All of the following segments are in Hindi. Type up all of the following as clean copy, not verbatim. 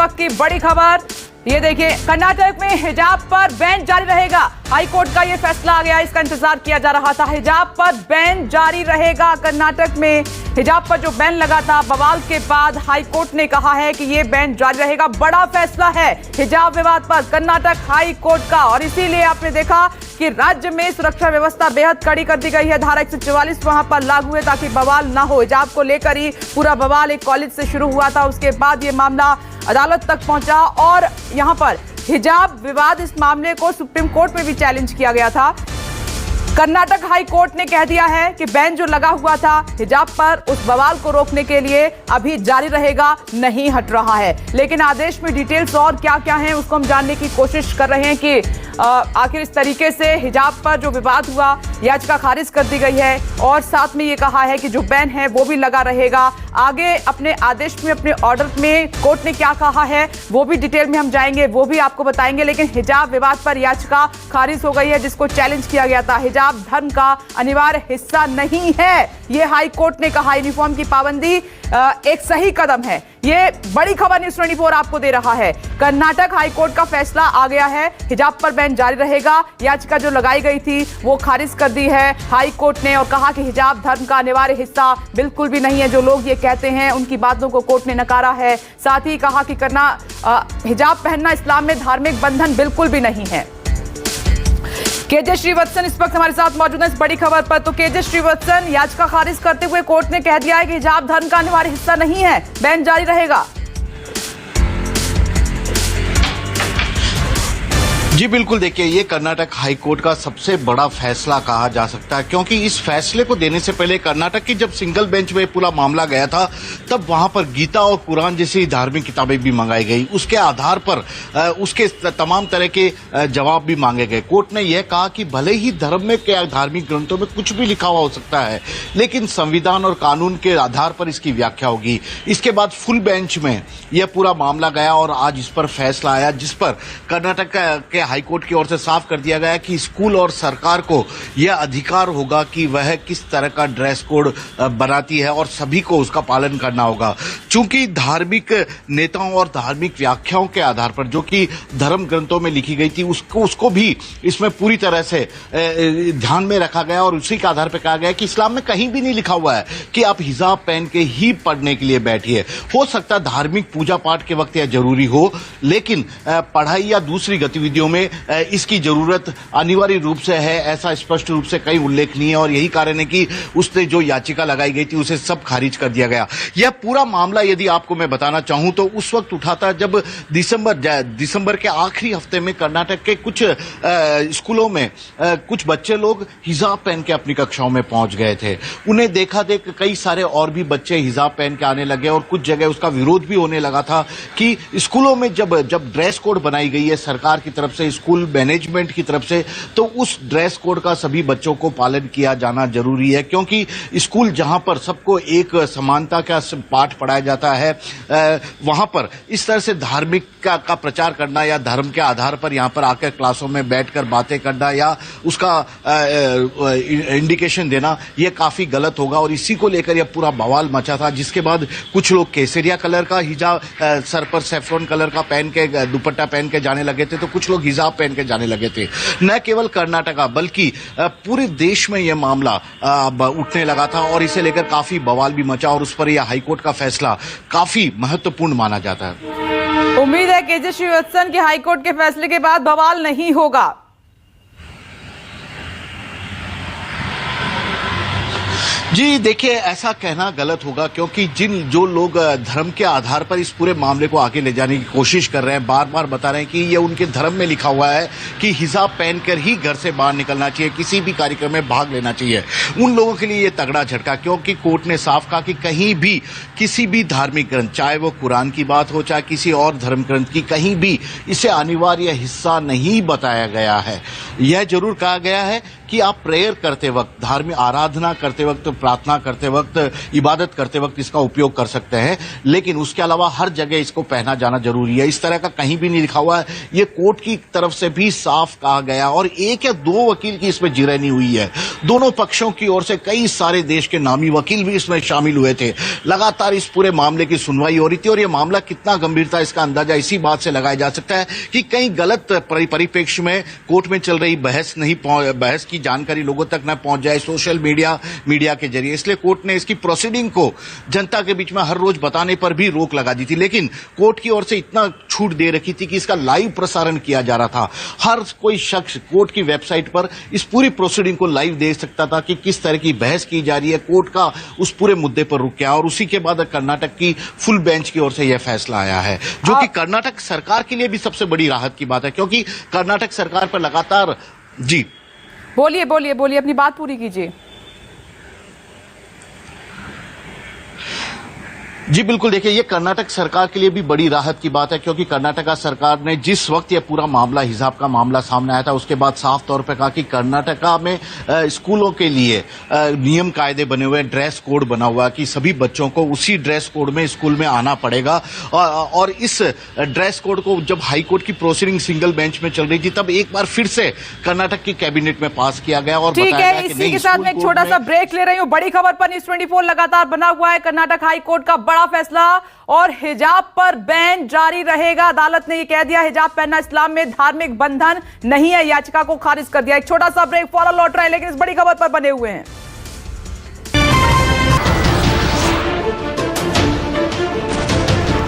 वक्त की बड़ी खबर, ये देखिए, कर्नाटक में हिजाब पर बैन जारी रहेगा। हाईकोर्ट का ये फैसला आ गया, इसका इंतजार किया जा रहा था। हिजाब पर बैन जारी रहेगा। कर्नाटक में हिजाब पर जो बैन लगा था बवाल के बाद हाईकोर्ट ने कहा है कि ये बैन जारी रहेगा। बड़ा फैसला है हिजाब विवाद पर कर्नाटक हाई कोर्ट का, और इसीलिए आपने देखा कि राज्य में सुरक्षा व्यवस्था बेहद कड़ी कर दी गई है। धारा 144 वहां पर लागू है ताकि बवाल ना हो। हिजाब को लेकर ही पूरा बवाल एक कॉलेज से शुरू हुआ था, उसके बाद ये मामला अदालत तक पहुंचा और यहां पर हिजाब विवाद, इस मामले को सुप्रीम कोर्ट में भी चैलेंज किया गया था। कर्नाटक हाई कोर्ट ने कह दिया है कि बैन जो लगा हुआ था हिजाब पर, उस बवाल को रोकने के लिए अभी जारी रहेगा, नहीं हट रहा है। लेकिन आदेश में डिटेल्स और क्या क्या हैं उसको हम जानने की कोशिश कर रहे हैं कि आखिर इस तरीके से हिजाब पर जो विवाद हुआ, याचिका खारिज कर दी गई है और साथ में ये कहा है कि जो बैन है वो भी लगा रहेगा। आगे अपने आदेश में, अपने ऑर्डर में कोर्ट ने क्या कहा है वो भी डिटेल में हम जाएंगे, वो भी आपको बताएंगे। लेकिन हिजाब विवाद पर याचिका खारिज हो गई है जिसको चैलेंज किया गया था। हिजाब धर्म का अनिवार्य हिस्सा नहीं है, ये हाई कोर्ट ने कहा। यूनिफॉर्म की पाबंदी एक सही कदम है। ये बड़ी खबर न्यूज़ 24 आपको दे रहा है। कर्नाटक हाई कोर्ट का फैसला आ गया है, हिजाब पर बैन जारी रहेगा। याचिका जो लगाई गई थी वो खारिज कर दी है हाई कोर्ट ने और कहा कि हिजाब धर्म का अनिवार्य हिस्सा बिल्कुल भी नहीं है। जो लोग ये कहते हैं उनकी बातों को कोर्ट ने नकारा है। साथ ही कहा कि हिजाब पहनना इस्लाम में धार्मिक बंधन बिल्कुल भी नहीं है। केजे श्रीवत्सन इस वक्त हमारे साथ मौजूद है इस बड़ी खबर पर। तो केजे श्रीवत्सन, याचिका खारिज करते हुए कोर्ट ने कह दिया है कि हिजाब धर्म का अनिवार्य हिस्सा नहीं है, बैन जारी रहेगा। जी बिल्कुल, देखिए ये कर्नाटक हाई कोर्ट का सबसे बड़ा फैसला कहा जा सकता है, क्योंकि इस फैसले को देने से पहले कर्नाटक की जब सिंगल बेंच में पूरा मामला गया था तब वहां पर गीता और कुरान जैसी धार्मिक किताबें भी मंगाई गई। उसके आधार पर उसके तमाम तरह के जवाब भी मांगे गए। कोर्ट ने यह कहा कि भले ही धर्म में क्या धार्मिक ग्रंथों में कुछ भी लिखा हुआ हो सकता है, लेकिन संविधान और कानून के आधार पर इसकी व्याख्या होगी। इसके बाद फुल बेंच में यह पूरा मामला गया और आज इस पर फैसला आया, जिस पर कर्नाटक के हाईकोर्ट की ओर से साफ कर दिया गया कि स्कूल और सरकार को यह अधिकार होगा कि वह किस तरह का ड्रेस कोड बनाती है और सभी को उसका पालन करना होगा। चूंकि धार्मिक नेताओं और धार्मिक व्याख्याओं के आधार पर जो कि धर्म ग्रंथों में लिखी गई थी उसको भी इसमें पूरी तरह से ध्यान में रखा गया और उसी के आधार पर कहा गया कि इस्लाम में कहीं भी नहीं लिखा हुआ है कि आप हिजाब पहन के ही पढ़ने के लिए बैठिए। हो सकता है धार्मिक पूजा पाठ के वक्त यह जरूरी हो, लेकिन पढ़ाई या दूसरी गतिविधियों में इसकी जरूरत अनिवार्य रूप से है, ऐसा स्पष्ट रूप से कहीं उल्लेख नहीं है। और यही कारण है कि उसने जो याचिका लगाई गई थी उसे सब खारिज कर दिया गया। यह पूरा मामला यदि आपको मैं बताना चाहूं तो उस वक्त उठा था जब दिसंबर के आखिरी हफ्ते में कर्नाटक के कुछ स्कूलों में कुछ बच्चे लोग हिजाब पहन के अपनी कक्षाओं में पहुंच गए थे। उन्हें देखा देख कई सारे और भी बच्चे हिजाब पहन के आने लगे और कुछ जगह उसका विरोध भी होने लगा था कि स्कूलों में जब ड्रेस कोड बनाई गई है सरकार की तरफ से, स्कूल मैनेजमेंट की तरफ से, तो उस ड्रेस कोड का सभी बच्चों को पालन किया जाना जरूरी है। क्योंकि स्कूल जहां पर सबको एक समानता का पाठ पढ़ाया जाता है, वहां पर इस तरह से धार्मिक का प्रचार करना या धर्म के आधार पर यहां पर आकर क्लासों में बैठकर बातें करना या उसका इंडिकेशन देना, यह काफी गलत होगा। और इसी को लेकर यह पूरा बवाल मचा था, जिसके बाद कुछ लोग केसरिया कलर का हिजाब, सर पर सेफ्रॉन कलर का पहन के दुपट्टा पहन के जाने लगे थे, तो कुछ लोग हिजाब पहन के जाने लगे थे। न केवल कर्नाटक बल्कि पूरे देश में यह मामला उठने लगा था और इसे लेकर काफी बवाल भी मचा और उस पर यह हाईकोर्ट का फैसला काफी महत्वपूर्ण माना जाता है। उम्मीद है केजे श्रीवत्सन के हाईकोर्ट के फैसले के बाद बवाल नहीं होगा। जी देखिए, ऐसा कहना गलत होगा, क्योंकि जो लोग धर्म के आधार पर इस पूरे मामले को आगे ले जाने की कोशिश कर रहे हैं, बार बार बता रहे हैं कि ये उनके धर्म में लिखा हुआ है कि हिजाब पहनकर ही घर से बाहर निकलना चाहिए, किसी भी कार्यक्रम में भाग लेना चाहिए, उन लोगों के लिए ये तगड़ा झटका। क्योंकि कोर्ट ने साफ कहा कि कहीं भी किसी भी धार्मिक ग्रंथ, चाहे वो कुरान की बात हो चाहे किसी और धर्म ग्रंथ की, कहीं भी इसे अनिवार्य हिस्सा नहीं बताया गया है। यह जरूर कहा गया है कि आप प्रेयर करते वक्त, धार्मिक आराधना करते वक्त, प्रार्थना करते वक्त, इबादत करते वक्त इसका उपयोग कर सकते हैं, लेकिन उसके अलावा हर जगह इसको पहना जाना जरूरी है। इस तरह का कहीं भी नहीं लिखा हुआ है। ये कोर्ट की तरफ से भी साफ कहा गया और एक या दो वकील की इसमें जिरहनी हुई है। दोनों पक्षों की ओर से कई सारे देश के नामी वकील भी इसमें शामिल हुए थे। लगातार इस पूरे मामले की सुनवाई हो रही थी और यह मामला कितना गंभीर था इसका अंदाजा इसी बात से लगाया जा सकता है कि कई गलत परिप्रेक्ष्य में कोर्ट में चल रही बहस की जानकारी लोगों तक न पहुंच जाए सोशल मीडिया के जरिए। इसलिए कोर्ट ने इसकी प्रोसीडिंग को जनता के बीच में हर रोज बताने पर भी रोक लगा दी थी, लेकिन कोर्ट की ओर से इतना छूट दे रखी थी कि इसका लाइव प्रसारण किया जा रहा था। हर कोई शख्स कोर्ट की वेबसाइट पर इस पूरी प्रोसीडिंग को लाइव देख सकता था कि किस तरह की बहस की जा रही है, कोर्ट का उस पूरे मुद्दे पर रुक गया और उसी के बाद कर्नाटक की फुल बेंच की ओर से यह फैसला आया है, जो कि कर्नाटक सरकार के लिए भी सबसे बड़ी राहत की बात है, क्योंकि कर्नाटक सरकार पर लगातार जी बोलिए अपनी बात पूरी कीजिए। जी बिल्कुल, देखिए ये कर्नाटक सरकार के लिए भी बड़ी राहत की बात है, क्योंकि कर्नाटक सरकार ने जिस वक्त ये पूरा मामला हिजाब का मामला सामने आया था उसके बाद साफ तौर पे कहा कि कर्नाटका में स्कूलों के लिए नियम कायदे बने हुए, ड्रेस कोड बना हुआ कि सभी बच्चों को उसी ड्रेस कोड में स्कूल में आना पड़ेगा। और इस ड्रेस कोड को जब हाईकोर्ट की प्रोसीडिंग सिंगल बेंच में चल रही थी तब एक बार फिर से कर्नाटक की कैबिनेट में पास किया गया और ठीक है, इसी के साथ मैं एक छोटा सा ब्रेक ले रही हूं। बड़ी खबर पर न्यूज़ 24 लगातार बना हुआ है। कर्नाटक हाई कोर्ट का बड़ा फैसला और हिजाब पर बैन जारी रहेगा। अदालत ने यह कह दिया हिजाब पहनना इस्लाम में धार्मिक बंधन नहीं है, याचिका को खारिज कर दिया। एक छोटा सा ब्रेक, फौरन लौट रहा है, लेकिन इस बड़ी खबर पर बने हुए हैं।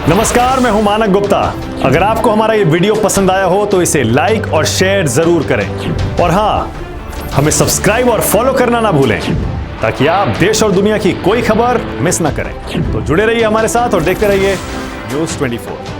नमस्कार, मैं हूं मानक गुप्ता। अगर आपको हमारा ये वीडियो पसंद आया हो तो इसे लाइक और शेयर जरूर करें और हां, हमें सब्सक्राइब और फॉलो करना ना भूलें ताकि आप देश और दुनिया की कोई खबर मिस ना करें। तो जुड़े रहिए हमारे साथ और देखते रहिए न्यूज़ 24।